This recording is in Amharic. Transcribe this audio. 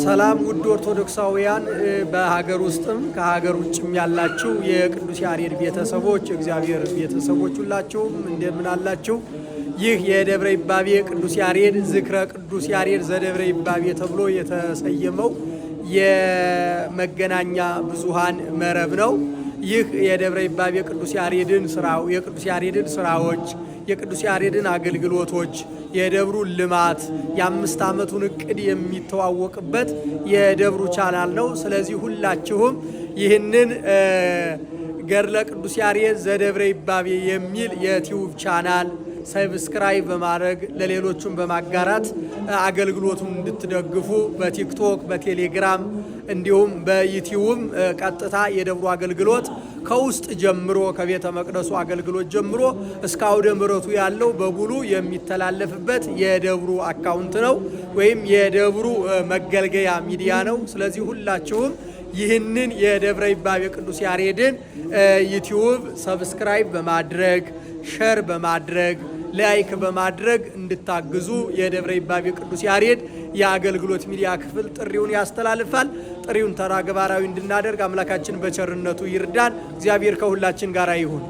ሰላም ውድ ኦርቶዶክሳውያን በሀገር ውስጥም ከሀገር ውጭም ያላችሁ የቅዱስ ያሬድ ቤተሰቦች እግዚአብሔር ቤተሰቦች ሁላችሁም እንደምን አላችሁ? ይህ የደብረ ይባቤ ቅዱስ ያሬድ ዝክረ ቅዱስ ያሬድ ዘደብረ ይባቤ ተብሎ የተሰየመው የመገናኛ ብዙሃን መረብ ነው። ይህ የደብረ ይባቤ ቅዱስ ያሬድን ስራው የቅዱስ ያሬድን ስራዎች የቅዱስ ያሬድን አገልግሎቶች የደብሩን ልማት የ5 ዓመቱን እቅድ የሚተዋወቅበት የደብሩ ቻናል ነው። ስለዚህ ሁላችሁም ይህንን ገድለ ቅዱስ ያሬድ ዘደብረ ይባቤ የሚል የዩቲዩብ ቻናል ሰብስክራይብ በማድረግ ለሌሎቹም በማጋራት አገልግሎቱን እንድትደግፉ በቲክቶክ በቴሌግራም እንዲሁም በዩቲዩብ ቀጥታ የደብሩ አገልግሎት ከውስጥ ጀምሮ ከቤተ መቅደሱ አገልግሎት ጀምሮ እስከ አውደ ምሕረቱ ያለው በሙሉ የሚተላለፍበት የደብሩ አካውንት ነው ወይም የደብሩ መገልገያ ሚዲያ ነው። ስለዚህ ሁላችሁም ይህንን የደብረ ይባቤ ቅዱስ ያሬድን ዩቲዩብ ሰብስክራይብ በማድረግ ሼር በማድረግ ላይክ በማድረግ እንድታግዙ የደብረ ይባቤ ቅዱስ ያሬድ የአገልግሎት ሚዲያ ክፍል ጥሪውን ያስተላልፋል። ጥሪውን ተግባራዊ እንድናደርግ አምላካችን በቸርነቱ ይርዳን። እግዚአብሔር ከሁላችን ጋር ይሁን።